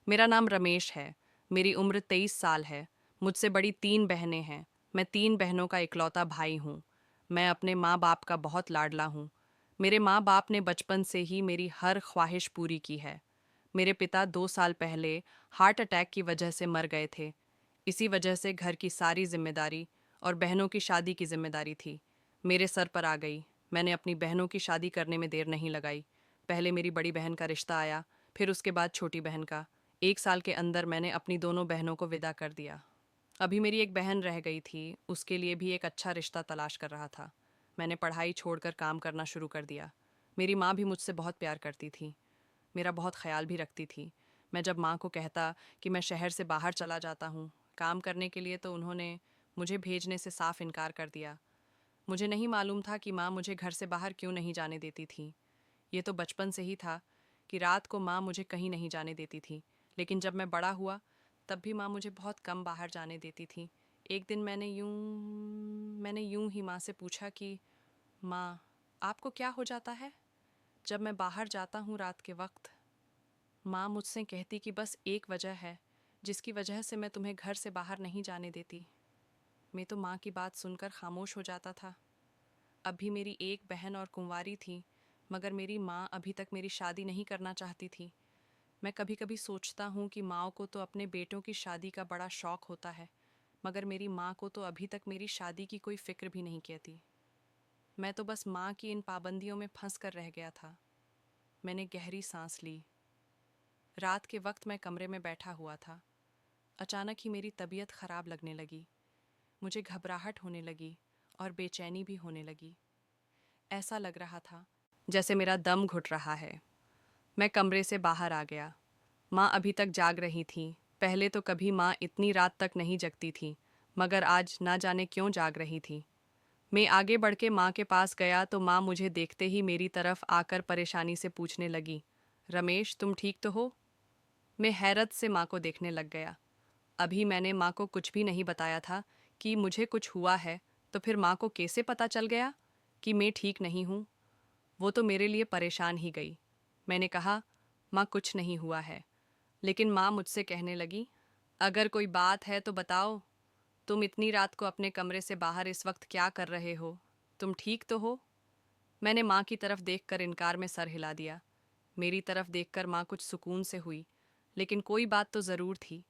मेरा नाम रमेश है। मेरी उम्र 23 साल है। मुझसे बड़ी 3 बहनें हैं। मैं 3 बहनों का इकलौता भाई हूँ। मैं अपने माँ बाप का बहुत लाडला हूँ। मेरे माँ बाप ने बचपन से ही मेरी हर ख्वाहिश पूरी की है। मेरे पिता 2 साल पहले हार्ट अटैक की वजह से मर गए थे। इसी वजह से घर की सारी जिम्मेदारी और बहनों की शादी की जिम्मेदारी थी मेरे सर पर आ गई। मैंने अपनी बहनों की शादी करने में देर नहीं लगाई। पहले मेरी बड़ी बहन का रिश्ता आया, फिर उसके बाद छोटी बहन का। 1 साल के अंदर मैंने अपनी दोनों बहनों को विदा कर दिया। अभी मेरी एक बहन रह गई थी, उसके लिए भी एक अच्छा रिश्ता तलाश कर रहा था। मैंने पढ़ाई छोड़कर काम करना शुरू कर दिया। मेरी माँ भी मुझसे बहुत प्यार करती थी, मेरा बहुत ख्याल भी रखती थी। मैं जब माँ को कहता कि मैं शहर से बाहर चला जाता हूँ काम करने के लिए, तो उन्होंने मुझे भेजने से साफ इनकार कर दिया। मुझे नहीं मालूम था कि माँ मुझे घर से बाहर क्यों नहीं जाने देती थी। ये तो बचपन से ही था कि रात को माँ मुझे कहीं नहीं जाने देती थी। लेकिन जब मैं बड़ा हुआ तब भी माँ मुझे बहुत कम बाहर जाने देती थी। एक दिन मैंने यूं ही माँ से पूछा कि माँ, आपको क्या हो जाता है जब मैं बाहर जाता हूँ रात के वक्त? माँ मुझसे कहती कि बस एक वजह है जिसकी वजह से मैं तुम्हें घर से बाहर नहीं जाने देती। मैं तो माँ की बात सुनकर खामोश हो जाता था। अभी मेरी एक बहन और कुंवारी थी, मगर मेरी माँ अभी तक मेरी शादी नहीं करना चाहती थी। मैं कभी कभी सोचता हूँ कि माँओं को तो अपने बेटों की शादी का बड़ा शौक होता है, मगर मेरी माँ को तो अभी तक मेरी शादी की कोई फिक्र भी नहीं कहती। मैं तो बस माँ की इन पाबंदियों में फंस कर रह गया था। मैंने गहरी सांस ली। रात के वक्त मैं कमरे में बैठा हुआ था। अचानक ही मेरी तबीयत खराब लगने लगी। मुझे घबराहट होने लगी और बेचैनी भी होने लगी। ऐसा लग रहा था जैसे मेरा दम घुट रहा है। मैं कमरे से बाहर आ गया। माँ अभी तक जाग रही थी। पहले तो कभी माँ इतनी रात तक नहीं जगती थी, मगर आज ना जाने क्यों जाग रही थी। मैं आगे बढ़ के माँ के पास गया तो माँ मुझे देखते ही मेरी तरफ आकर परेशानी से पूछने लगी, रमेश, तुम ठीक तो हो? मैं हैरत से माँ को देखने लग गया। अभी मैंने माँ को कुछ भी नहीं बताया था कि मुझे कुछ हुआ है, तो फिर माँ को कैसे पता चल गया कि मैं ठीक नहीं हूँ? वो तो मेरे लिए परेशान ही गई। मैंने कहा, माँ, कुछ नहीं हुआ है। लेकिन माँ मुझसे कहने लगी, अगर कोई बात है तो बताओ। तुम इतनी रात को अपने कमरे से बाहर इस वक्त क्या कर रहे हो? तुम ठीक तो हो? मैंने माँ की तरफ देखकर इनकार में सर हिला दिया। मेरी तरफ देखकर माँ कुछ सुकून से हुई, लेकिन कोई बात तो ज़रूर थी।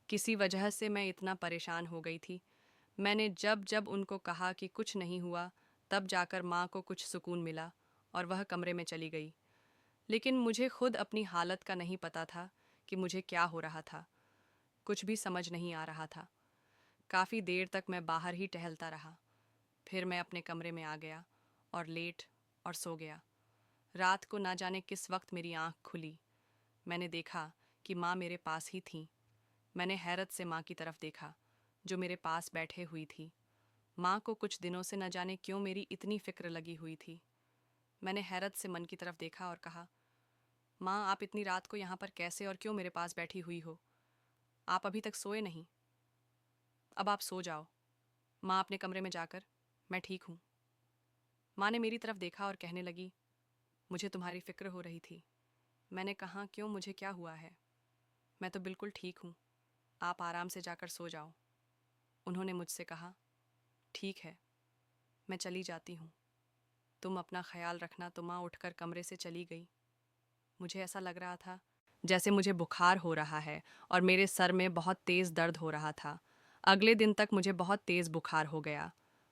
किसी वजह से मैं इतना परेशान हो गई थी। मैंने जब जब उनको कहा कि कुछ नहीं हुआ, तब जाकर माँ को कुछ सुकून मिला और वह कमरे में चली गई। लेकिन मुझे खुद अपनी हालत का नहीं पता था कि मुझे क्या हो रहा था। कुछ भी समझ नहीं आ रहा था। काफ़ी देर तक मैं बाहर ही टहलता रहा। फिर मैं अपने कमरे में आ गया और लेट और सो गया। रात को ना जाने किस वक्त मेरी आंख खुली। मैंने देखा कि माँ मेरे पास ही थी। मैंने हैरत से माँ की तरफ देखा, जो मेरे पास बैठे हुई थी। माँ को कुछ दिनों से न जाने क्यों मेरी इतनी फिक्र लगी हुई थी। मैंने हैरत से मन की तरफ देखा और कहा, माँ, आप इतनी रात को यहाँ पर कैसे और क्यों मेरे पास बैठी हुई हो? आप अभी तक सोए नहीं। अब आप सो जाओ। माँ अपने कमरे में जाकर, मैं ठीक हूँ। माँ ने मेरी तरफ देखा और कहने लगी, मुझे तुम्हारी फिक्र हो रही थी। मैंने कहा, क्यों, मुझे क्या हुआ है? मैं तो बिल्कुल ठीक हूँ। आप आराम से जाकर सो जाओ। उन्होंने मुझसे कहा, ठीक है, मैं चली जाती हूँ। तुम अपना ख्याल रखना। तो माँ उठकर कमरे से चली गई। मुझे ऐसा लग रहा था जैसे मुझे बुखार हो रहा है और मेरे सर में बहुत तेज़ दर्द हो रहा था। अगले दिन तक मुझे बहुत तेज़ बुखार हो गया।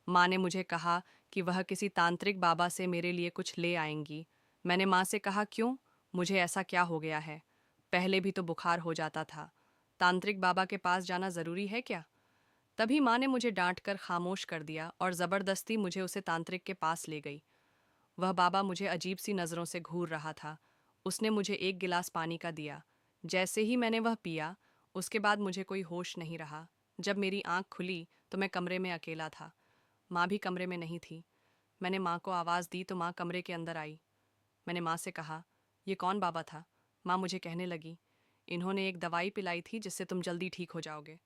माँ ने मुझे कहा कि वह किसी तांत्रिक बाबा से मेरे लिए कुछ ले आएंगी। मैंने माँ से कहा, क्यों, मुझे ऐसा क्या हो गया है? पहले भी तो बुखार हो जाता था। तांत्रिक बाबा के पास जाना ज़रूरी है क्या? तभी माँ ने मुझे डांट कर खामोश कर दिया और ज़बरदस्ती मुझे उसे तांत्रिक के पास ले गई। वह बाबा मुझे अजीब सी नज़रों से घूर रहा था। उसने मुझे एक गिलास पानी का दिया। जैसे ही मैंने वह पिया, उसके बाद मुझे कोई होश नहीं रहा। जब मेरी आंख खुली तो मैं कमरे में अकेला था। माँ भी कमरे में नहीं थी। मैंने माँ को आवाज़ दी तो माँ कमरे के अंदर आई। मैंने माँ से कहा, ये कौन बाबा था? माँ मुझे कहने लगी, इन्होंने एक दवाई पिलाई थी जिससे तुम जल्दी ठीक हो जाओगे।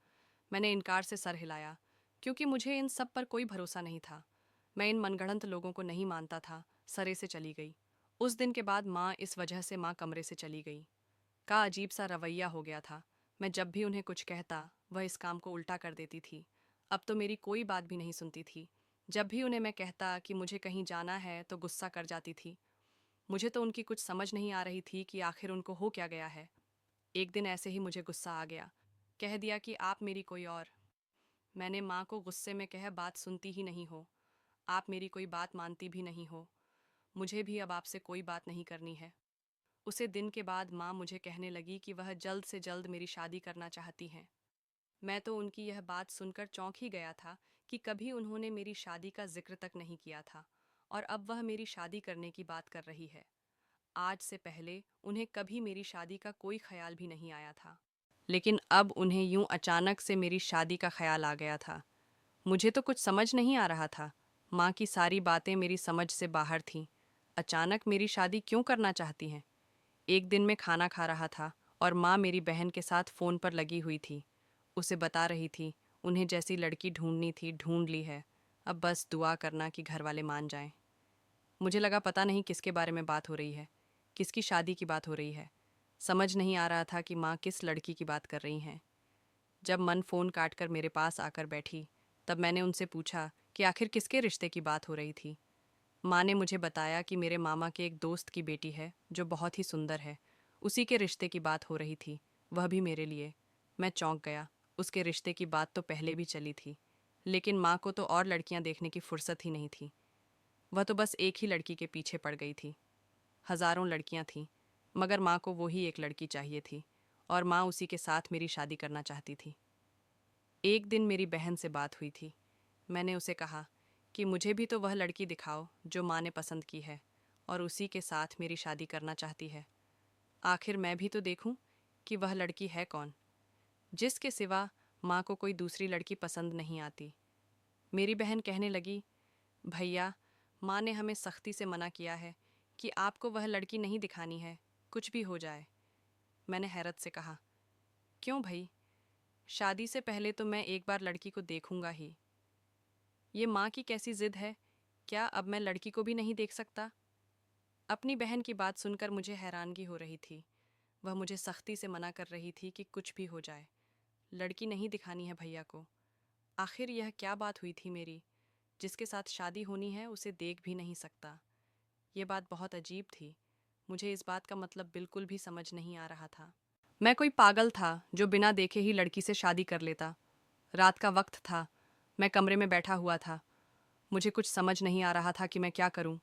मैंने इनकार से सर हिलाया, क्योंकि मुझे इन सब पर कोई भरोसा नहीं था। मैं इन मनगढ़ंत लोगों को नहीं मानता था। सरे से चली गई। उस दिन के बाद माँ इस वजह से माँ कमरे से चली गई। का अजीब सा रवैया हो गया था। मैं जब भी उन्हें कुछ कहता, वह इस काम को उल्टा कर देती थी। अब तो मेरी कोई बात भी नहीं सुनती थी। जब भी उन्हें मैं कहता कि मुझे कहीं जाना है तो गुस्सा कर जाती थी। मुझे तो उनकी कुछ समझ नहीं आ रही थी कि आखिर उनको हो क्या गया है। एक दिन ऐसे ही मुझे गुस्सा आ गया। कह दिया कि आप मेरी कोई और। मैंने माँ को गुस्से में कहा, बात सुनती ही नहीं हो, आप मेरी कोई बात मानती भी नहीं हो, मुझे भी अब आपसे कोई बात नहीं करनी है। उसे दिन के बाद माँ मुझे कहने लगी कि वह जल्द से जल्द मेरी शादी करना चाहती हैं। मैं तो उनकी यह बात सुनकर चौंक ही गया था कि कभी उन्होंने मेरी शादी का जिक्र तक नहीं किया था और अब वह मेरी शादी करने की बात कर रही है। आज से पहले उन्हें कभी मेरी शादी का कोई ख्याल भी नहीं आया था, लेकिन अब उन्हें यूं अचानक से मेरी शादी का ख्याल आ गया था। मुझे तो कुछ समझ नहीं आ रहा था। माँ की सारी बातें मेरी समझ से बाहर थीं। अचानक मेरी शादी क्यों करना चाहती हैं? एक दिन मैं खाना खा रहा था और माँ मेरी बहन के साथ फ़ोन पर लगी हुई थी। उसे बता रही थी उन्हें जैसी लड़की ढूंढनी थी ढूंढ ली है, अब बस दुआ करना कि घर वाले मान जाएं। मुझे लगा पता नहीं किसके बारे में बात हो रही है, किसकी शादी की बात हो रही है। समझ नहीं आ रहा था कि माँ किस लड़की की बात कर रही हैं। जब मन फ़ोन काट कर मेरे पास आकर बैठी, तब मैंने उनसे पूछा कि आखिर किसके रिश्ते की बात हो रही थी। माँ ने मुझे बताया कि मेरे मामा के एक दोस्त की बेटी है जो बहुत ही सुंदर है, उसी के रिश्ते की बात हो रही थी, वह भी मेरे लिए। मैं चौंक गया। उसके रिश्ते की बात तो पहले भी चली थी, लेकिन माँ को तो और लड़कियाँ देखने की फुर्सत ही नहीं थी। वह तो बस एक ही लड़की के पीछे पड़ गई थी। हजारों लड़कियाँ थीं, मगर माँ को वही एक लड़की चाहिए थी और माँ उसी के साथ मेरी शादी करना चाहती थी। एक दिन मेरी बहन से बात हुई थी। मैंने उसे कहा कि मुझे भी तो वह लड़की दिखाओ जो माँ ने पसंद की है और उसी के साथ मेरी शादी करना चाहती है। आखिर मैं भी तो देखूं कि वह लड़की है कौन, जिसके सिवा माँ को कोई दूसरी लड़की पसंद नहीं आती। मेरी बहन कहने लगी, भैया, माँ ने हमें सख्ती से मना किया है कि आपको वह लड़की नहीं दिखानी है, कुछ भी हो जाए। मैंने हैरत से कहा, क्यों भाई? शादी से पहले तो मैं एक बार लड़की को देखूंगा ही। ये माँ की कैसी जिद है? क्या अब मैं लड़की को भी नहीं देख सकता? अपनी बहन की बात सुनकर मुझे हैरानगी हो रही थी। वह मुझे सख्ती से मना कर रही थी कि कुछ भी हो जाए, लड़की नहीं दिखानी है भैया को। आखिर यह क्या बात हुई थी मेरी? जिसके साथ शादी होनी है उसे देख भी नहीं सकता। ये बात बहुत अजीब थी। मुझे इस बात का मतलब बिल्कुल भी समझ नहीं आ रहा था। मैं कोई पागल था जो बिना देखे ही लड़की से शादी कर लेता। रात का वक्त था। मैं कमरे में बैठा हुआ था। मुझे कुछ समझ नहीं आ रहा था कि मैं क्या करूं।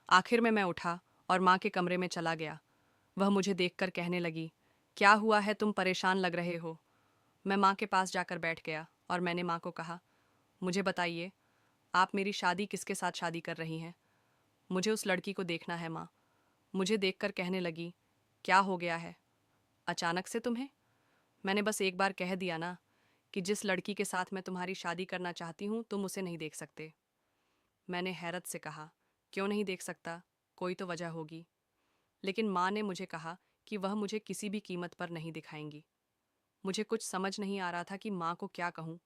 आखिर में मैं उठा और माँ के कमरे में चला गया। वह मुझे देखकर कहने लगी, क्या हुआ है, तुम परेशान लग रहे हो? मैं माँ के पास जाकर बैठ गया और मैंने माँ को कहा, मुझे बताइए, आप मेरी शादी किसके साथ शादी कर रही हैं? मुझे उस लड़की को देखना है माँ। मुझे देखकर कहने लगी, क्या हो गया है अचानक से तुम्हें? मैंने बस एक बार कह दिया ना कि जिस लड़की के साथ मैं तुम्हारी शादी करना चाहती हूँ तुम उसे नहीं देख सकते। मैंने हैरत से कहा, क्यों नहीं देख सकता? कोई तो वजह होगी। लेकिन माँ ने मुझे कहा कि वह मुझे किसी भी कीमत पर नहीं दिखाएंगी। मुझे कुछ समझ नहीं आ रहा था कि माँ को क्या कहूँ।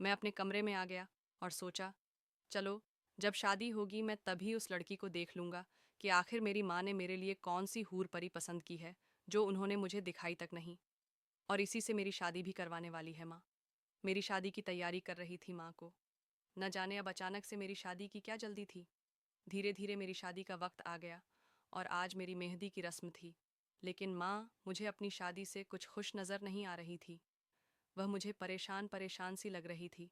मैं अपने कमरे में आ गया और सोचा, चलो, जब शादी होगी मैं तभी उस लड़की को देख लूँगा कि आखिर मेरी माँ ने मेरे लिए कौन सी हूर परी पसंद की है जो उन्होंने मुझे दिखाई तक नहीं। और इसी से मेरी शादी भी करवाने वाली है माँ। मेरी शादी की तैयारी कर रही थी माँ को। न जाने अब अचानक से मेरी शादी की क्या जल्दी थी। धीरे धीरे मेरी शादी का वक्त आ गया और आज मेरी मेहंदी की रस्म थी। लेकिन माँ मुझे अपनी शादी से कुछ खुश नज़र नहीं आ रही थी। वह मुझे परेशान परेशान सी लग रही थी।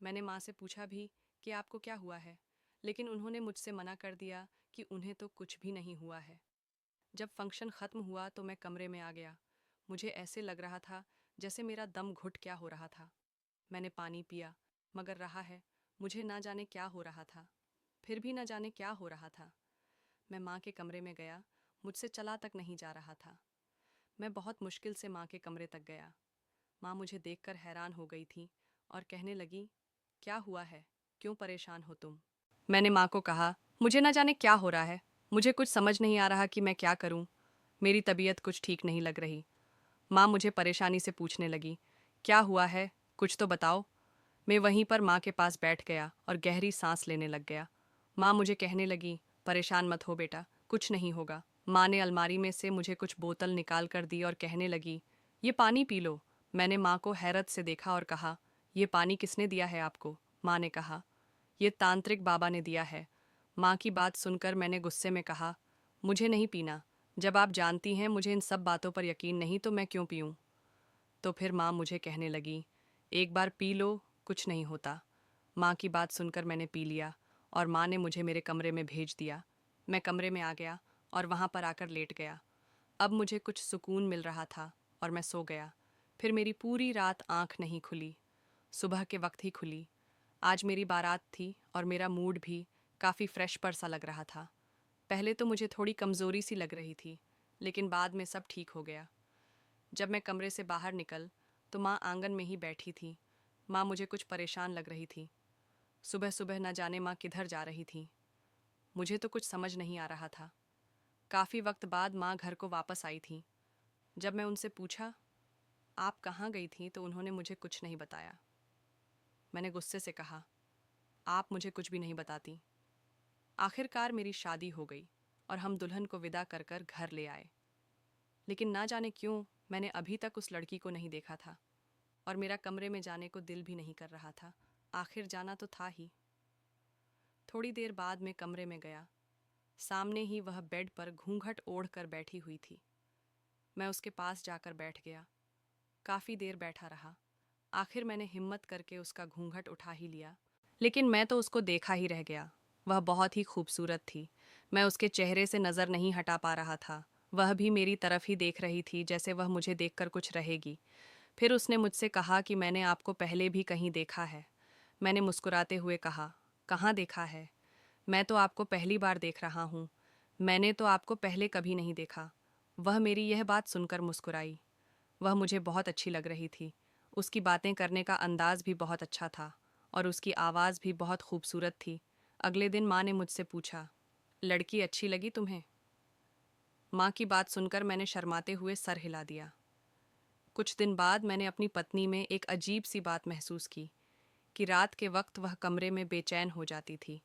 मैंने माँ से पूछा भी कि आपको क्या हुआ है, लेकिन उन्होंने मुझसे मना कर दिया कि उन्हें तो कुछ भी नहीं हुआ है। जब फंक्शन ख़त्म हुआ तो मैं कमरे में आ गया। मुझे ऐसे लग रहा था जैसे मेरा दम घुट क्या हो रहा था। मैंने पानी पिया, मगर रहा है, मुझे ना जाने क्या हो रहा था। फिर भी न जाने क्या हो रहा था। मैं माँ के कमरे में गया, मुझसे चला तक नहीं जा रहा था। मैं बहुत मुश्किल से माँ के कमरे तक गया। माँ मुझे देखकर हैरान हो गई थी और कहने लगी, क्या हुआ है, क्यों परेशान हो तुम? मैंने माँ को कहा, मुझे ना जाने क्या हो रहा है, मुझे कुछ समझ नहीं आ रहा कि मैं क्या करूँ। मेरी तबीयत कुछ ठीक नहीं लग रही। माँ मुझे परेशानी से पूछने लगी, क्या हुआ है, कुछ तो बताओ। मैं वहीं पर माँ के पास बैठ गया और गहरी सांस लेने लग गया। माँ मुझे कहने लगी, परेशान मत हो बेटा, कुछ नहीं होगा, माँ ने अलमारी में से मुझे कुछ बोतल निकाल कर दी और कहने लगी, ये पानी पी लो। मैंने माँ को हैरत से देखा और कहा, ये पानी किसने दिया है आपको? माँ ने कहा, ये तांत्रिक बाबा ने दिया है। माँ की बात सुनकर मैंने गुस्से में कहा, मुझे नहीं पीना। जब आप जानती हैं मुझे इन सब बातों पर यकीन नहीं तो मैं क्यों पीऊँ? तो फिर माँ मुझे कहने लगी, एक बार पी लो, कुछ नहीं होता। माँ की बात सुनकर मैंने पी लिया और माँ ने मुझे मेरे कमरे में भेज दिया। मैं कमरे में आ गया और वहाँ पर आकर लेट गया। अब मुझे कुछ सुकून मिल रहा था और मैं सो गया। फिर मेरी पूरी रात आँख नहीं खुली। सुबह के वक्त ही खुली। आज मेरी बारात थी और मेरा मूड भी काफ़ी फ्रेश पर सा लग रहा था। पहले तो मुझे थोड़ी कमज़ोरी सी लग रही थी, लेकिन बाद में सब ठीक हो गया। जब मैं कमरे से बाहर निकल तो माँ आंगन में ही बैठी थी। माँ मुझे कुछ परेशान लग रही थी। सुबह सुबह न जाने माँ किधर जा रही थी। मुझे तो कुछ समझ नहीं आ रहा था। काफ़ी वक्त बाद माँ घर को वापस आई थी। जब मैं उनसे पूछा, आप कहाँ गई थी, तो उन्होंने मुझे कुछ नहीं बताया। मैंने गुस्से से कहा, आप मुझे कुछ भी नहीं बताती। आखिरकार मेरी शादी हो गई और हम दुल्हन को विदा कर कर घर ले आए। लेकिन ना जाने क्यों मैंने अभी तक उस लड़की को नहीं देखा था और मेरा कमरे में जाने को दिल भी नहीं कर रहा था। आखिर जाना तो था ही। थोड़ी देर बाद मैं कमरे में गया। सामने ही वह बेड पर घूंघट ओढ़ कर बैठी हुई थी। मैं उसके पास जाकर बैठ गया। काफ़ी देर बैठा रहा। आखिर मैंने हिम्मत करके उसका घूंघट उठा ही लिया। लेकिन मैं तो उसको देखा ही रह गया। वह बहुत ही खूबसूरत थी। मैं उसके चेहरे से नज़र नहीं हटा पा रहा था। वह भी मेरी तरफ ही देख रही थी, जैसे वह मुझे देखकर कुछ रहेगी। फिर उसने मुझसे कहा कि मैंने आपको पहले भी कहीं देखा है। मैंने मुस्कुराते हुए कहा, कहाँ देखा है? मैं तो आपको पहली बार देख रहा हूँ। मैंने तो आपको पहले कभी नहीं देखा। वह मेरी यह बात सुनकर मुस्कुराई। वह मुझे बहुत अच्छी लग रही थी। उसकी बातें करने का अंदाज भी बहुत अच्छा था और उसकी आवाज़ भी बहुत खूबसूरत थी। अगले दिन माँ ने मुझसे पूछा, लड़की अच्छी लगी तुम्हें? माँ की बात सुनकर मैंने शर्माते हुए सर हिला दिया। कुछ दिन बाद मैंने अपनी पत्नी में एक अजीब सी बात महसूस की कि रात के वक्त वह कमरे में बेचैन हो जाती थी,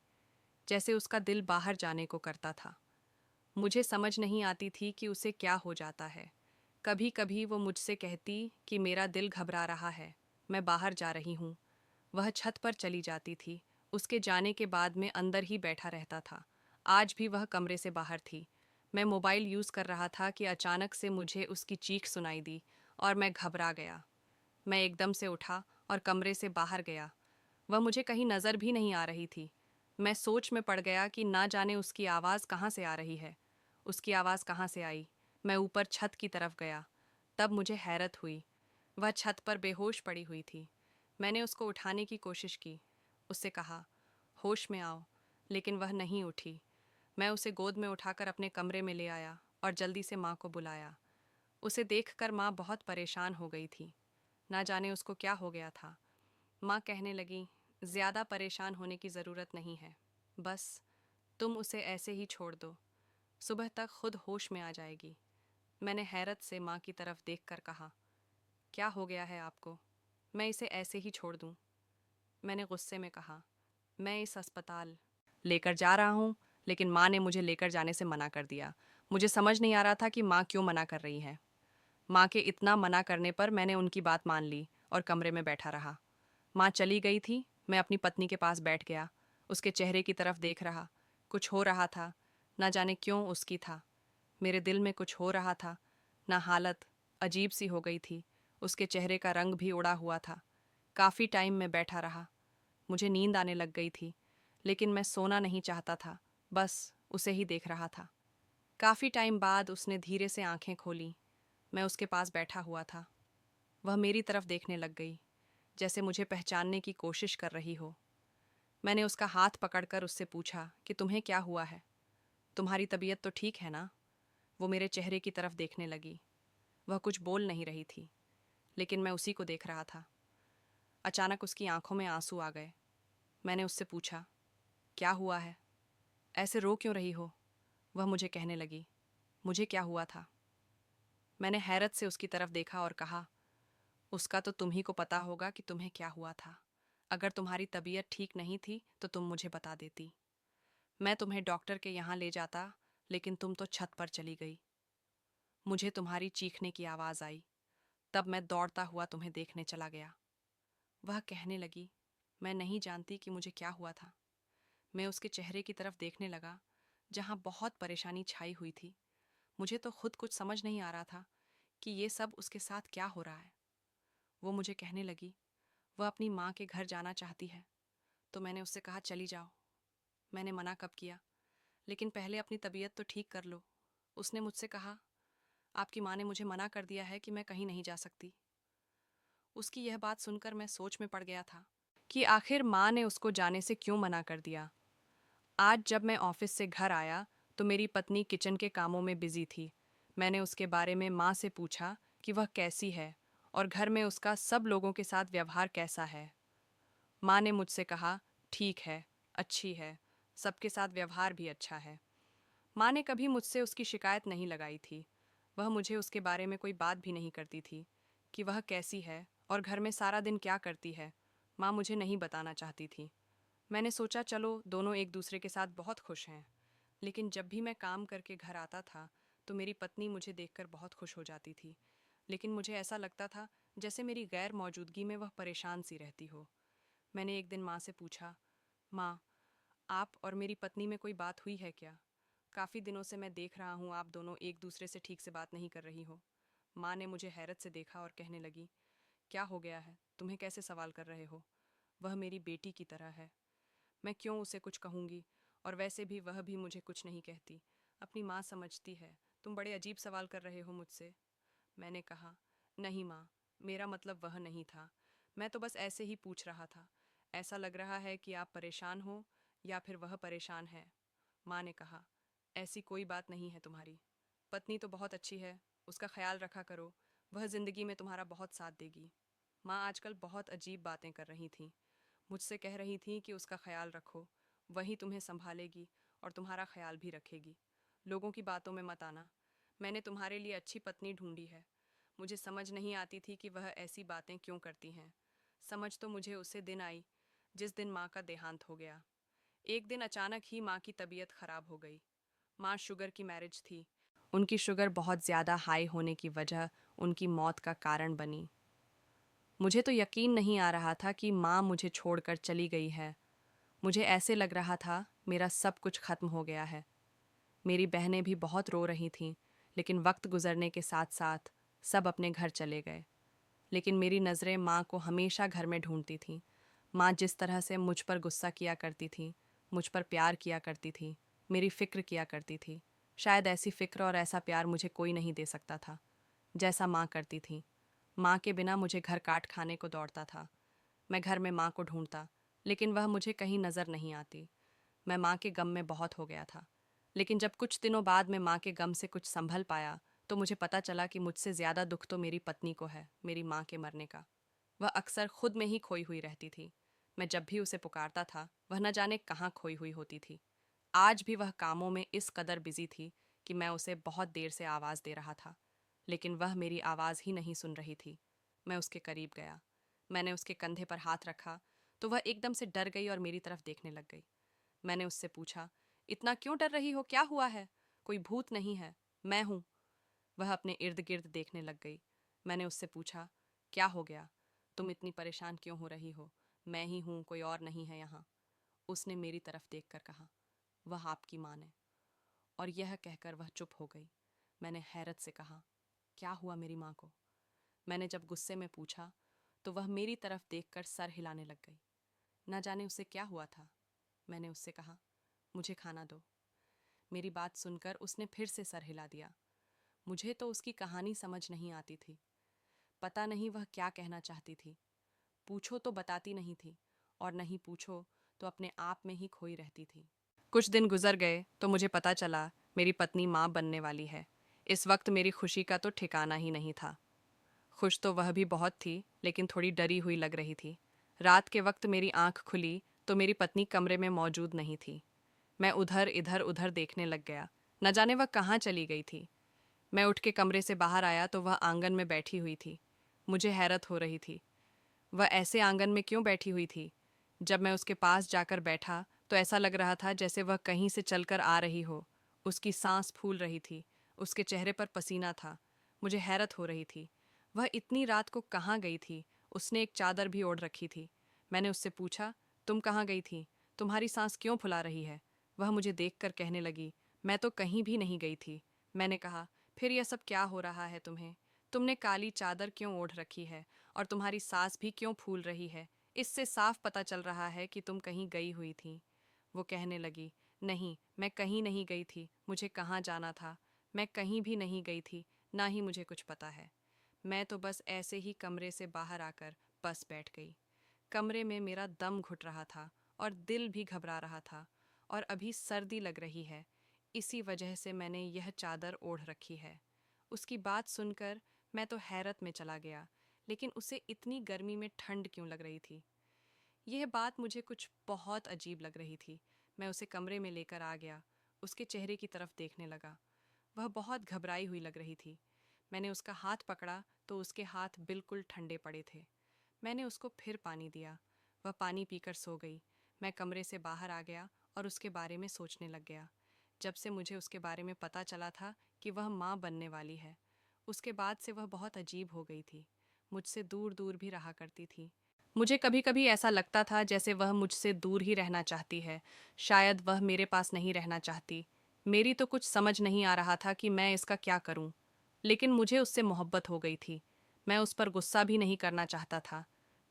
जैसे उसका दिल बाहर जाने को करता था। मुझे समझ नहीं आती थी कि उसे क्या हो जाता है। कभी कभी वो मुझसे कहती कि मेरा दिल घबरा रहा है, मैं बाहर जा रही हूँ। वह छत पर चली जाती थी। उसके जाने के बाद मैं अंदर ही बैठा रहता था। आज भी वह कमरे से बाहर थी। मैं मोबाइल यूज़ कर रहा था कि अचानक से मुझे उसकी चीख सुनाई दी और मैं घबरा गया। मैं एकदम से उठा और कमरे से बाहर गया। वह मुझे कहीं नज़र भी नहीं आ रही थी। मैं सोच में पड़ गया कि ना जाने उसकी आवाज़ कहाँ से आ रही है। उसकी आवाज़ कहाँ से आई? मैं ऊपर छत की तरफ गया। तब मुझे हैरत हुई। वह छत पर बेहोश पड़ी हुई थी। मैंने उसको उठाने की कोशिश की। उससे कहा, होश में आओ, लेकिन वह नहीं उठी। मैं उसे गोद में उठाकर अपने कमरे में ले आया और जल्दी से माँ को बुलाया। उसे देखकर माँ बहुत परेशान हो गई थी। ना जाने उसको क्या हो गया था। माँ कहने लगी, ज़्यादा परेशान होने की ज़रूरत नहीं है। बस तुम उसे ऐसे ही छोड़ दो। सुबह तक खुद होश में आ जाएगी। मैंने हैरत से माँ की तरफ देखकर कहा, क्या हो गया है आपको? मैं इसे ऐसे ही छोड़ दूँ? मैंने गुस्से में कहा, मैं इस अस्पताल लेकर जा रहा हूँ, लेकिन माँ ने मुझे लेकर जाने से मना कर दिया। मुझे समझ नहीं आ रहा था कि माँ क्यों मना कर रही है। माँ के इतना मना करने पर मैंने उनकी बात मान ली और कमरे में बैठा रहा। माँ चली गई थी। मैं अपनी पत्नी के पास बैठ गया। उसके चेहरे की तरफ देख रहा। कुछ हो रहा था, ना जाने क्यों उसकी था। मेरे दिल में कुछ हो रहा था। ना हालत अजीब सी हो गई थी। उसके चेहरे का रंग भी उड़ा हुआ था। काफ़ी टाइम में बैठा रहा। मुझे नींद आने लग गई थी, लेकिन मैं सोना नहीं चाहता था, बस उसे ही देख रहा था। काफ़ी टाइम बाद उसने धीरे से आंखें खोली। मैं उसके पास बैठा हुआ था। वह मेरी तरफ देखने लग गई, जैसे मुझे पहचानने की कोशिश कर रही हो। मैंने उसका हाथ पकड़कर उससे पूछा कि तुम्हें क्या हुआ है? तुम्हारी तबीयत तो ठीक है ना? वो मेरे चेहरे की तरफ देखने लगी। वह कुछ बोल नहीं रही थी, लेकिन मैं उसी को देख रहा था। अचानक उसकी आंखों में आंसू आ गए। मैंने उससे पूछा, क्या हुआ है? ऐसे रो क्यों रही हो? वह मुझे कहने लगी, मुझे क्या हुआ था? मैंने हैरत से उसकी तरफ देखा और कहा, उसका तो तुम ही को पता होगा कि तुम्हें क्या हुआ था। अगर तुम्हारी तबीयत ठीक नहीं थी तो तुम मुझे बता देती। मैं तुम्हें डॉक्टर के यहाँ ले जाता, लेकिन तुम तो छत पर चली गई। मुझे तुम्हारी चीखने की आवाज़ आई। तब मैं दौड़ता हुआ तुम्हें देखने चला गया। वह कहने लगी, मैं नहीं जानती कि मुझे क्या हुआ था। मैं उसके चेहरे की तरफ देखने लगा, जहाँ बहुत परेशानी छाई हुई थी। मुझे तो खुद कुछ समझ नहीं आ रहा था कि ये सब उसके साथ क्या हो रहा है। वो मुझे कहने लगी, वह अपनी माँ के घर जाना चाहती है। तो मैंने उससे कहा, चली जाओ। मैंने मना कब किया, लेकिन पहले अपनी तबीयत तो ठीक कर लो। उसने मुझसे कहा, आपकी माँ ने मुझे मना कर दिया है कि मैं कहीं नहीं जा सकती। उसकी यह बात सुनकर मैं सोच में पड़ गया था कि आखिर माँ ने उसको जाने से क्यों मना कर दिया। आज जब मैं ऑफिस से घर आया तो मेरी पत्नी किचन के कामों में बिजी थी। मैंने उसके बारे में माँ से पूछा कि वह कैसी है और घर में उसका सब लोगों के साथ व्यवहार कैसा है। माँ ने मुझसे कहा, ठीक है, अच्छी है, सबके साथ व्यवहार भी अच्छा है। माँ ने कभी मुझसे उसकी शिकायत नहीं लगाई थी। वह मुझे उसके बारे में कोई बात भी नहीं करती थी कि वह कैसी है और घर में सारा दिन क्या करती है। माँ मुझे नहीं बताना चाहती थी। मैंने सोचा चलो दोनों एक दूसरे के साथ बहुत खुश हैं। लेकिन जब भी मैं काम करके घर आता था तो मेरी पत्नी मुझे देखकर बहुत खुश हो जाती थी। लेकिन मुझे ऐसा लगता था जैसे मेरी गैर मौजूदगी में वह परेशान सी रहती हो। मैंने एक दिन माँ से पूछा, माँ, आप और मेरी पत्नी में कोई बात हुई है क्या? काफ़ी दिनों से मैं देख रहा हूँ आप दोनों एक दूसरे से ठीक से बात नहीं कर रही हो। माँ ने मुझे हैरत से देखा और कहने लगी, क्या हो गया है, तुम्हें कैसे सवाल कर रहे हो? वह मेरी बेटी की तरह है। मैं क्यों उसे कुछ कहूँगी, और वैसे भी वह भी मुझे कुछ नहीं कहती। अपनी माँ समझती है। तुम बड़े अजीब सवाल कर रहे हो मुझसे। मैंने कहा, नहीं माँ, मेरा मतलब वह नहीं था। मैं तो बस ऐसे ही पूछ रहा था। ऐसा लग रहा है कि आप परेशान हो या फिर वह परेशान है। माँ ने कहा, ऐसी कोई बात नहीं है तुम्हारी। पत्नी तो बहुत अच्छी है, उसका ख्याल रखा करो। वह ज़िंदगी में तुम्हारा बहुत साथ देगी। माँ आजकल बहुत अजीब बातें कर रही थीं। मुझसे कह रही थीं कि उसका ख्याल रखो, वही तुम्हें संभालेगी और तुम्हारा ख्याल भी रखेगी। लोगों की बातों में मत आना। मैंने तुम्हारे लिए अच्छी पत्नी ढूंढी है। मुझे समझ नहीं आती थी कि वह ऐसी बातें क्यों करती हैं। समझ तो मुझे उसे दिन आई जिस दिन माँ का देहांत हो गया। एक दिन अचानक ही माँ की तबीयत खराब हो गई। माँ शुगर की मैरिज थी। उनकी शुगर बहुत ज़्यादा हाई होने की वजह उनकी मौत का कारण बनी। मुझे तो यकीन नहीं आ रहा था कि माँ मुझे छोड़कर चली गई है। मुझे ऐसे लग रहा था मेरा सब कुछ खत्म हो गया है। मेरी बहनें भी बहुत रो रही थीं, लेकिन वक्त गुजरने के साथ साथ सब अपने घर चले गए। लेकिन मेरी नज़रें माँ को हमेशा घर में ढूंढती थीं। माँ जिस तरह से मुझ पर गुस्सा किया करती थी, मुझ पर प्यार किया करती थी, मेरी फ़िक्र किया करती थी, शायद ऐसी फ़िक्र और ऐसा प्यार मुझे कोई नहीं दे सकता था जैसा माँ करती थी। माँ के बिना मुझे घर काट खाने को दौड़ता था। मैं घर में माँ को ढूंढता, लेकिन वह मुझे कहीं नज़र नहीं आती। मैं माँ के गम में बहुत हो गया था। लेकिन जब कुछ दिनों बाद मैं माँ के गम से कुछ संभल पाया तो मुझे पता चला कि मुझसे ज़्यादा दुख तो मेरी पत्नी को है, मेरी माँ के मरने का। वह अक्सर खुद में ही खोई हुई रहती थी। मैं जब भी उसे पुकारता था वह न जाने कहाँ खोई हुई होती थी। आज भी वह कामों में इस कदर बिजी थी कि मैं उसे बहुत देर से आवाज़ दे रहा था, लेकिन वह मेरी आवाज़ ही नहीं सुन रही थी। मैं उसके करीब गया। मैंने उसके कंधे पर हाथ रखा तो वह एकदम से डर गई और मेरी तरफ देखने लग गई। मैंने उससे पूछा, इतना क्यों डर रही हो, क्या हुआ है? कोई भूत नहीं है, मैं हूँ। वह अपने इर्द गिर्द देखने लग गई। मैंने उससे पूछा, क्या हो गया? तुम इतनी परेशान क्यों हो रही हो? मैं ही हूँ, कोई और नहीं है यहाँ। उसने मेरी तरफ देखकर कहा, वह आपकी माँ ने। और यह कहकर वह चुप हो गई। मैंने हैरत से कहा, क्या हुआ मेरी माँ को? मैंने जब गुस्से में पूछा तो वह मेरी तरफ देखकर सर हिलाने लग गई। न जाने उसे क्या हुआ था। मैंने उससे कहा, मुझे खाना दो। मेरी बात सुनकर उसने फिर से सर हिला दिया। मुझे तो उसकी कहानी समझ नहीं आती थी। पता नहीं वह क्या कहना चाहती थी। पूछो तो बताती नहीं थी, और नहीं पूछो तो अपने आप में ही खोई रहती थी। कुछ दिन गुजर गए तो मुझे पता चला मेरी पत्नी माँ बनने वाली है। इस वक्त मेरी खुशी का तो ठिकाना ही नहीं था। खुश तो वह भी बहुत थी, लेकिन थोड़ी डरी हुई लग रही थी। रात के वक्त मेरी आंख खुली तो मेरी पत्नी कमरे में मौजूद नहीं थी। मैं उधर इधर उधर देखने लग गया, न जाने वह कहाँ चली गई थी। मैं उठ के कमरे से बाहर आया तो वह आंगन में बैठी हुई थी। मुझे हैरत हो रही थी, वह ऐसे आंगन में क्यों बैठी हुई थी? जब मैं उसके पास जाकर बैठा तो ऐसा लग रहा था जैसे वह कहीं से चलकर आ रही हो। उसकी सांस फूल रही थी, उसके चेहरे पर पसीना था। मुझे हैरत हो रही थी। वह इतनी रात को कहाँ गई थी? उसने एक चादर भी ओढ़ रखी थी। मैंने उससे पूछा, तुम कहाँ गई थी? तुम्हारी सांस क्यों फुला रही है? वह मुझे देखकर कहने लगी, मैं तो कहीं भी नहीं गई थी। मैंने कहा, फिर यह सब क्या हो रहा है तुम्हें? तुमने काली चादर क्यों ओढ़ रखी है और तुम्हारी सांस भी क्यों फूल रही है? इससे साफ पता चल रहा है कि तुम कहीं गई हुई थी। वो कहने लगी, नहीं, मैं कहीं नहीं गई थी। मुझे कहाँ जाना था? मैं कहीं भी नहीं गई थी, ना ही मुझे कुछ पता है। मैं तो बस ऐसे ही कमरे से बाहर आकर बस बैठ गई। कमरे में मेरा दम घुट रहा था और दिल भी घबरा रहा था, और अभी सर्दी लग रही है। इसी वजह से मैंने यह चादर ओढ़ रखी है। उसकी बात सुनकर मैं तो हैरत में चला गया, लेकिन उसे इतनी गर्मी में ठंड क्यों लग रही थी? यह बात मुझे कुछ बहुत अजीब लग रही थी। मैं उसे कमरे में लेकर आ गया, उसके चेहरे की तरफ देखने लगा। वह बहुत घबराई हुई लग रही थी। मैंने उसका हाथ पकड़ा तो उसके हाथ बिल्कुल ठंडे पड़े थे। मैंने उसको फिर पानी दिया। वह पानी पीकर सो गई। मैं कमरे से बाहर आ गया और उसके बारे में सोचने लग गया। जब से मुझे उसके बारे में पता चला था कि वह माँ बनने वाली है, उसके बाद से वह बहुत अजीब हो गई थी। मुझसे दूर दूर भी रहा करती थी। मुझे कभी कभी ऐसा लगता था जैसे वह मुझसे दूर ही रहना चाहती है। शायद वह मेरे पास नहीं रहना चाहती। मेरी तो कुछ समझ नहीं आ रहा था कि मैं इसका क्या करूं। लेकिन मुझे उससे मोहब्बत हो गई थी। मैं उस पर गुस्सा भी नहीं करना चाहता था,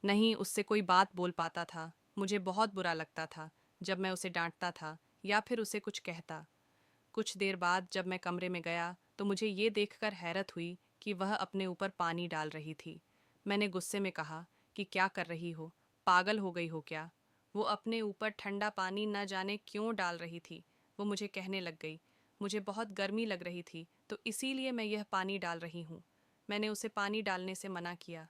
नहीं उससे कोई बात बोल पाता था। मुझे बहुत बुरा लगता था जब मैं उसे डांटता था या फिर उसे कुछ कहता। कुछ देर बाद जब मैं कमरे में गया तो मुझे ये देखकर हैरत हुई कि वह अपने ऊपर पानी डाल रही थी। मैंने गुस्से में कहा कि क्या कर रही हो? पागल हो गई हो क्या? वो अपने ऊपर ठंडा पानी न जाने क्यों डाल रही थी। वो मुझे कहने लग गई, मुझे बहुत गर्मी लग रही थी तो इसीलिए मैं यह पानी डाल रही हूँ। मैंने उसे पानी डालने से मना किया,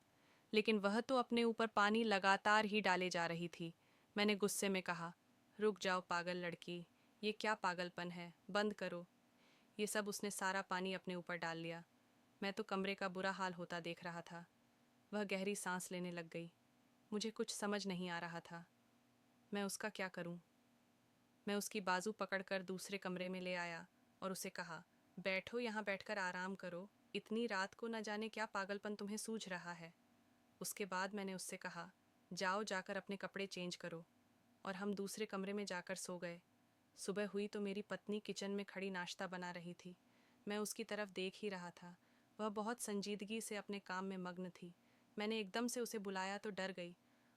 लेकिन वह तो अपने ऊपर पानी लगातार ही डाले जा रही थी। मैंने गुस्से में कहा, रुक जाओ पागल लड़की, ये क्या पागलपन है, बंद करो। ये सब उसने सारा पानी अपने ऊपर डाल लिया। मैं तो कमरे का बुरा हाल होता देख रहा था। वह गहरी सांस लेने लग गई। मुझे कुछ समझ नहीं आ रहा था, मैं उसका क्या करूं? मैं उसकी बाजू पकड़कर दूसरे कमरे में ले आया और उसे कहा, बैठो यहाँ बैठकर आराम करो। इतनी रात को न जाने क्या पागलपन तुम्हें सूझ रहा है। उसके बाद मैंने उससे कहा, जाओ जाकर अपने कपड़े चेंज करो। और हम दूसरे कमरे में जाकर सो गए। सुबह हुई तो मेरी पत्नी किचन में खड़ी नाश्ता बना रही थी। मैं उसकी तरफ देख ही रहा था। वह बहुत संजीदगी से अपने काम में मग्न थी। मैंने एकदम से उसे बुलाया तो डर गई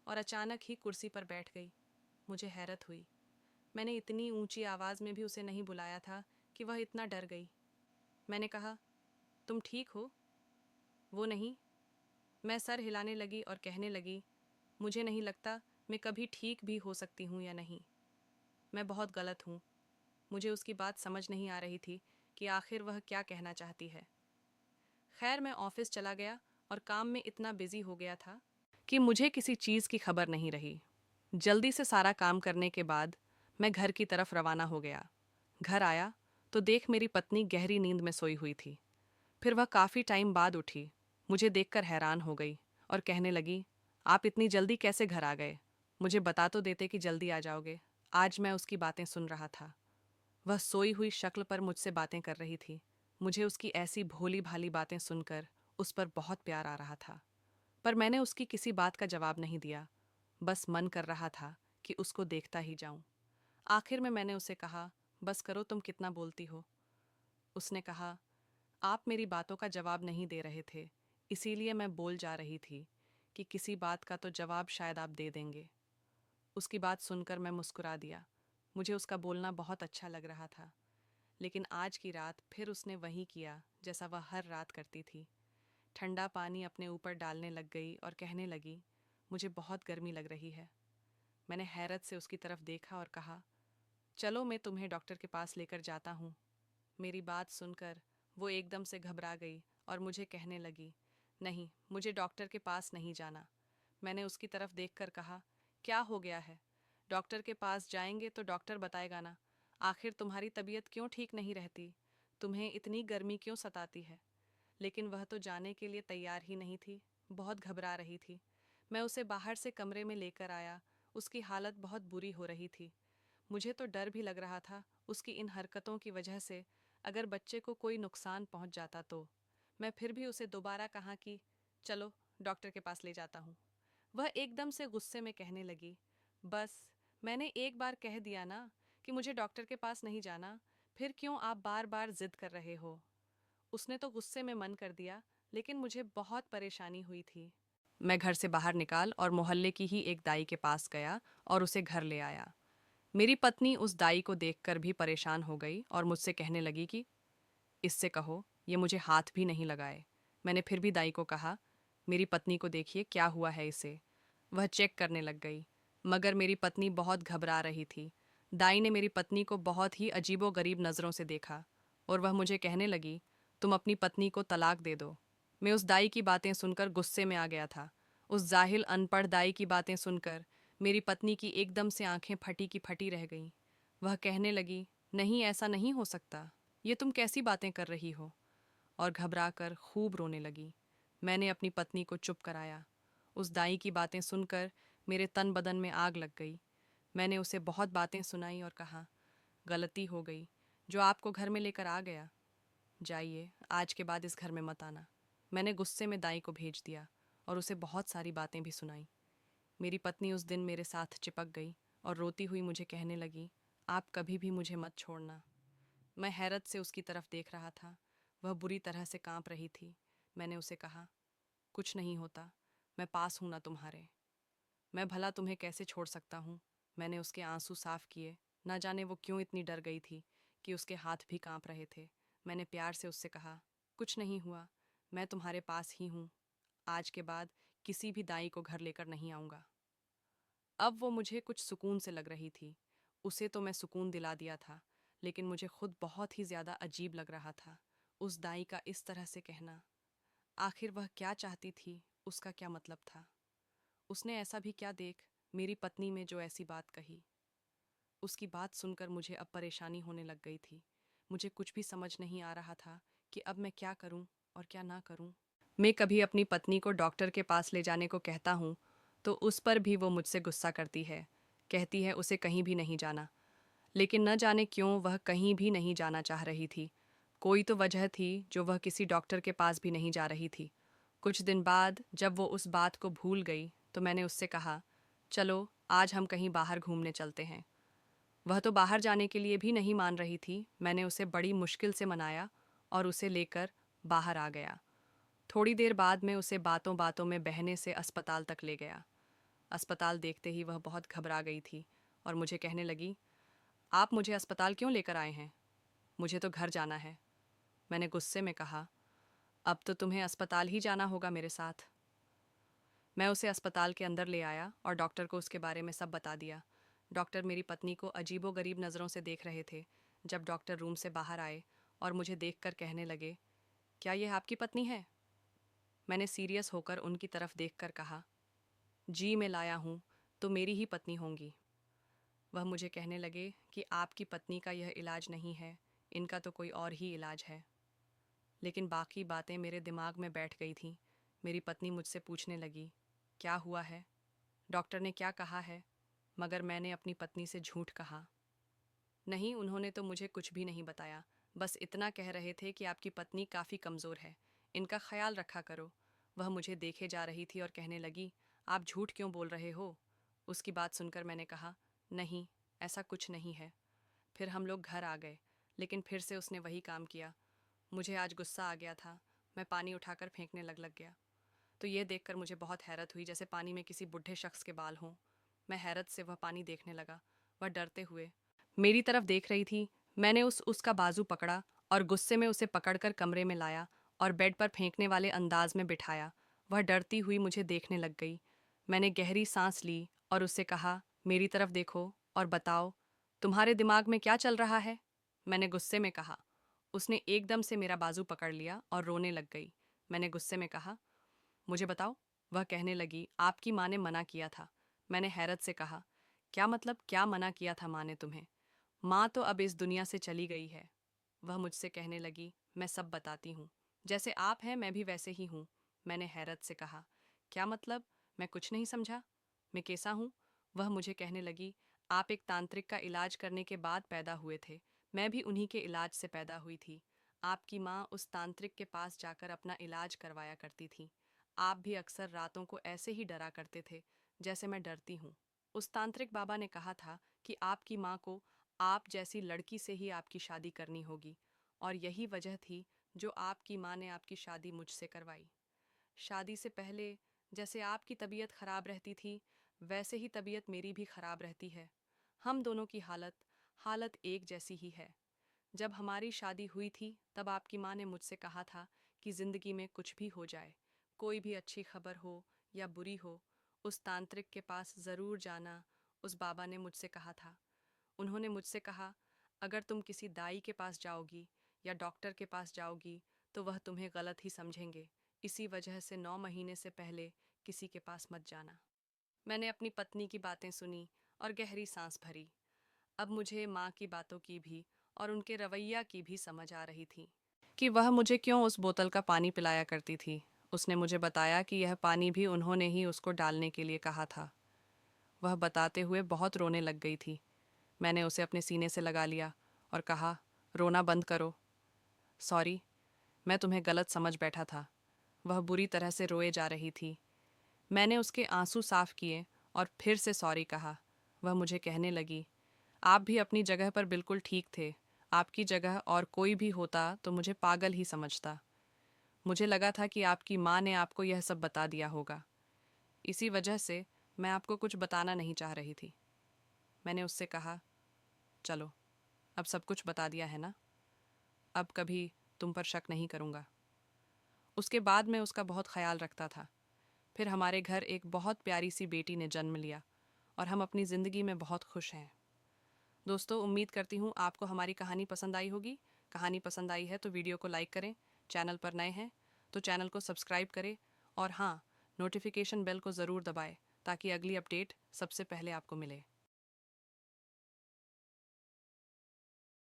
और अचानक ही कुर्सी पर बैठ गई। मुझे हैरत हुई। मैंने इतनी ऊंची आवाज़ में भी उसे नहीं बुलाया था कि वह इतना डर गई। मैंने कहा, तुम ठीक हो? वो नहीं। मैं सर हिलाने लगी और कहने लगी, मुझे नहीं लगता मैं कभी ठीक भी हो सकती हूँ या नहीं। मैं बहुत गलत हूँ। मुझे उसकी बात समझ नहीं आ रही थी कि आखिर वह क्या कहना चाहती है। खैर मैं ऑफिस चला गया और काम में इतना बिजी हो गया था कि मुझे किसी चीज़ की खबर नहीं रही। जल्दी से सारा काम करने के बाद मैं घर की तरफ रवाना हो गया। घर आया तो देख मेरी पत्नी गहरी नींद में सोई हुई थी। फिर वह काफ़ी टाइम बाद उठी, मुझे देखकर हैरान हो गई और कहने लगी, आप इतनी जल्दी कैसे घर आ गए? मुझे बता तो देते कि जल्दी आ जाओगे। आज मैं उसकी बातें सुन रहा था। वह सोई हुई शक्ल पर मुझसे बातें कर रही थी। मुझे उसकी ऐसी भोली भाली बातें सुनकर उस पर बहुत प्यार आ रहा था। पर मैंने उसकी किसी बात का जवाब नहीं दिया। बस मन कर रहा था कि उसको देखता ही जाऊं। आखिर में मैंने उसे कहा, बस करो, तुम कितना बोलती हो। उसने कहा, आप मेरी बातों का जवाब नहीं दे रहे थे, इसीलिए मैं बोल जा रही थी कि किसी बात का तो जवाब शायद आप दे देंगे। उसकी बात सुनकर मैं मुस्कुरा दिया। मुझे उसका बोलना बहुत अच्छा लग रहा था। लेकिन आज की रात फिर उसने वही किया जैसा वह हर रात करती थी। ठंडा पानी अपने ऊपर डालने लग गई और कहने लगी, मुझे बहुत गर्मी लग रही है। मैंने हैरत से उसकी तरफ देखा और कहा, चलो मैं तुम्हें डॉक्टर के पास लेकर जाता हूँ। मेरी बात सुनकर वो एकदम से घबरा गई और मुझे कहने लगी, नहीं, मुझे डॉक्टर के पास नहीं जाना। मैंने उसकी तरफ देखकर कहा, क्या हो गया है? डॉक्टर के पास जाएंगे तो डॉक्टर बताएगा ना। आखिर तुम्हारी तबीयत क्यों ठीक नहीं रहती? तुम्हें इतनी गर्मी क्यों सताती है? लेकिन वह तो जाने के लिए तैयार ही नहीं थी, बहुत घबरा रही थी। मैं उसे बाहर से कमरे में लेकर आया। उसकी हालत बहुत बुरी हो रही थी। मुझे तो डर भी लग रहा था उसकी इन हरकतों की वजह से अगर बच्चे को कोई नुकसान पहुंच जाता तो मैं फिर भी उसे दोबारा कहा कि चलो डॉक्टर के पास ले जाता हूँ। वह एकदम से गुस्से में कहने लगी, बस मैंने एक बार कह दिया ना कि मुझे डॉक्टर के पास नहीं जाना, फिर क्यों आप बार बार जिद कर रहे हो। उसने तो गुस्से में मन कर दिया, लेकिन मुझे बहुत परेशानी हुई थी। मैं घर से बाहर निकाल और मोहल्ले की ही एक दाई के पास गया और उसे घर ले आया। मेरी पत्नी उस दाई को देखकर भी परेशान हो गई और मुझसे कहने लगी कि इससे कहो ये मुझे हाथ भी नहीं लगाए। मैंने फिर भी दाई को कहा, मेरी पत्नी को देखिए क्या हुआ है इसे। वह चेक करने लग गई, मगर मेरी पत्नी बहुत घबरा रही थी। दाई ने मेरी पत्नी को बहुत ही अजीबोगरीब नज़रों से देखा और वह मुझे कहने लगी, तुम अपनी पत्नी को तलाक दे दो। मैं उस दाई की बातें सुनकर गुस्से में आ गया था। उस जाहिल अनपढ़ दाई की बातें सुनकर मेरी पत्नी की एकदम से आंखें फटी की फटी रह गईं। वह कहने लगी, नहीं ऐसा नहीं हो सकता, ये तुम कैसी बातें कर रही हो, और घबराकर खूब रोने लगी। मैंने अपनी पत्नी को चुप कराया। उस दाई की बातें सुनकर मेरे तन बदन में आग लग गई। मैंने उसे बहुत बातें सुनाई और कहा, गलती हो गई जो आपको घर में लेकर आ गया। जाइए, आज के बाद इस घर में मत आना। मैंने गुस्से में दाई को भेज दिया और उसे बहुत सारी बातें भी सुनाई। मेरी पत्नी उस दिन मेरे साथ चिपक गई और रोती हुई मुझे कहने लगी, आप कभी भी मुझे मत छोड़ना। मैं हैरत से उसकी तरफ देख रहा था। वह बुरी तरह से कांप रही थी। मैंने उसे कहा, कुछ नहीं होता, मैं पास हूं ना तुम्हारे। मैं भला तुम्हें कैसे छोड़ सकता हूँ। मैंने उसके आंसू साफ किए। ना जाने वो क्यों इतनी डर गई थी कि उसके हाथ भी कांप रहे थे। मैंने प्यार से उससे कहा, कुछ नहीं हुआ, मैं तुम्हारे पास ही हूँ। आज के बाद किसी भी दाई को घर लेकर नहीं आऊँगा। अब वो मुझे कुछ सुकून से लग रही थी। उसे तो मैं सुकून दिला दिया था, लेकिन मुझे खुद बहुत ही ज़्यादा अजीब लग रहा था। उस दाई का इस तरह से कहना, आखिर वह क्या चाहती थी, उसका क्या मतलब था। उसने ऐसा भी क्या देख मेरी पत्नी में जो ऐसी बात कही। उसकी बात सुनकर मुझे अब परेशानी होने लग गई थी। मुझे कुछ भी समझ नहीं आ रहा था कि अब मैं क्या करूं और क्या ना करूं। मैं कभी अपनी पत्नी को डॉक्टर के पास ले जाने को कहता हूं तो उस पर भी वो मुझसे गुस्सा करती है। कहती है उसे कहीं भी नहीं जाना। लेकिन न जाने क्यों वह कहीं भी नहीं जाना चाह रही थी। कोई तो वजह थी जो वह किसी डॉक्टर के पास भी नहीं जा रही थी। कुछ दिन बाद जब वो उस बात को भूल गई तो मैंने उससे कहा, चलो आज हम कहीं बाहर घूमने चलते हैं। वह तो बाहर जाने के लिए भी नहीं मान रही थी। मैंने उसे बड़ी मुश्किल से मनाया और उसे लेकर बाहर आ गया। थोड़ी देर बाद मैं उसे बातों बातों में बहने से अस्पताल तक ले गया। अस्पताल देखते ही वह बहुत घबरा गई थी और मुझे कहने लगी, आप मुझे अस्पताल क्यों लेकर आए हैं? मुझे तो घर जाना है। मैंने गुस्से में कहा, अब तो तुम्हें अस्पताल ही जाना होगा मेरे साथ। मैं उसे अस्पताल के अंदर ले आया और डॉक्टर को उसके बारे में सब बता दिया। डॉक्टर मेरी पत्नी को अजीबोगरीब नज़रों से देख रहे थे। जब डॉक्टर रूम से बाहर आए और मुझे देखकर कहने लगे, क्या यह आपकी पत्नी है? मैंने सीरियस होकर उनकी तरफ देखकर कहा, जी मैं लाया हूँ तो मेरी ही पत्नी होंगी। वह मुझे कहने लगे कि आपकी पत्नी का यह इलाज नहीं है, इनका तो कोई और ही इलाज है। लेकिन बाकी बातें मेरे दिमाग में बैठ गई थीं। मेरी पत्नी मुझसे पूछने लगी, क्या हुआ है, डॉक्टर ने क्या कहा है? मगर मैंने अपनी पत्नी से झूठ कहा। नहीं, उन्होंने तो मुझे कुछ भी नहीं बताया। बस इतना कह रहे थे कि आपकी पत्नी काफ़ी कमज़ोर है, इनका ख्याल रखा करो। वह मुझे देखे जा रही थी और कहने लगी, आप झूठ क्यों बोल रहे हो? उसकी बात सुनकर मैंने कहा, नहीं, ऐसा कुछ नहीं है। फिर हम लोग घर आ गए, लेकिन फिर से उसने वही काम किया। मुझे आज गुस्सा आ गया था। मैं पानी उठाकर फेंकने लग गया। तो ये देखकर मुझे बहुत हैरत हुई, जैसे पानी में किसी बूढ़े शख्स के बाल हों। मैं हैरत से वह पानी देखने लगा। वह डरते हुए मेरी तरफ देख रही थी। मैंने उसका बाजू पकड़ा और गुस्से में उसे पकड़कर कमरे में लाया और बेड पर फेंकने वाले अंदाज में बिठाया। वह डरती हुई मुझे देखने लग गई। मैंने गहरी सांस ली और उससे कहा, मेरी तरफ देखो और बताओ, तुम्हारे दिमाग में क्या चल रहा है? मैंने गुस्से में कहा। उसने एकदम से मेरा बाजू पकड़ लिया और रोने लग गई। मैंने गुस्से में कहा, मुझे बताओ। वह कहने लगी, आपकी माँ ने मना किया था। मैंने हैरत से कहा, क्या मतलब, क्या मना किया था माँ ने तुम्हें? माँ तो अब इस दुनिया से चली गई है। वह मुझसे कहने लगी, मैं सब बताती हूँ। जैसे आप हैं मैं भी वैसे ही हूँ। मैंने हैरत से कहा, क्या मतलब? मैं कुछ नहीं समझा। मैं कैसा हूँ? वह मुझे कहने लगी, आप एक तांत्रिक का इलाज करने के बाद पैदा हुए थे। मैं भी उन्हीं के इलाज से पैदा हुई थी। आपकी माँ उस तांत्रिक के पास जाकर अपना इलाज करवाया करती थी। आप भी अक्सर रातों को ऐसे ही डरा करते थे जैसे मैं डरती हूँ। उस तांत्रिक बाबा ने कहा था कि आपकी माँ को आप जैसी लड़की से ही आपकी शादी करनी होगी, और यही वजह थी जो आपकी माँ ने आपकी शादी मुझसे करवाई। शादी से पहले जैसे आपकी तबीयत खराब रहती थी, वैसे ही तबीयत मेरी भी खराब रहती है। हम दोनों की हालत एक जैसी ही है। जब हमारी शादी हुई थी तब आपकी माँ ने मुझसे कहा था कि जिंदगी में कुछ भी हो जाए, कोई भी अच्छी खबर हो या बुरी हो, उस तांत्रिक के पास ज़रूर जाना। उस बाबा ने मुझसे कहा था, उन्होंने मुझसे कहा, अगर तुम किसी दाई के पास जाओगी या डॉक्टर के पास जाओगी तो वह तुम्हें गलत ही समझेंगे। इसी वजह से 9 महीने से पहले किसी के पास मत जाना। मैंने अपनी पत्नी की बातें सुनी और गहरी सांस भरी। अब मुझे माँ की बातों की भी और उनके रवैया की भी समझ आ रही थी कि वह मुझे क्यों उस बोतल का पानी पिलाया करती थी। उसने मुझे बताया कि यह पानी भी उन्होंने ही उसको डालने के लिए कहा था। वह बताते हुए बहुत रोने लग गई थी। मैंने उसे अपने सीने से लगा लिया और कहा, रोना बंद करो। सॉरी, मैं तुम्हें गलत समझ बैठा था। वह बुरी तरह से रोए जा रही थी। मैंने उसके आंसू साफ किए और फिर से सॉरी कहा। वह मुझे कहने लगी, आप भी अपनी जगह पर बिल्कुल ठीक थे। आपकी जगह और कोई भी होता तो मुझे पागल ही समझता। मुझे लगा था कि आपकी माँ ने आपको यह सब बता दिया होगा। इसी वजह से मैं आपको कुछ बताना नहीं चाह रही थी। मैंने उससे कहा, चलो, अब सब कुछ बता दिया है ना, अब कभी तुम पर शक नहीं करूँगा। उसके बाद मैं उसका बहुत ख्याल रखता था। फिर हमारे घर एक बहुत प्यारी सी बेटी ने जन्म लिया और हम अपनी ज़िंदगी में बहुत खुश हैं। दोस्तों, उम्मीद करती हूँ आपको हमारी कहानी पसंद आई होगी। कहानी पसंद आई है तो वीडियो को लाइक करें, चैनल पर नए हैं तो चैनल को सब्सक्राइब करें, और हाँ, नोटिफिकेशन बेल को ज़रूर दबाएं ताकि अगली अपडेट सबसे पहले आपको मिले।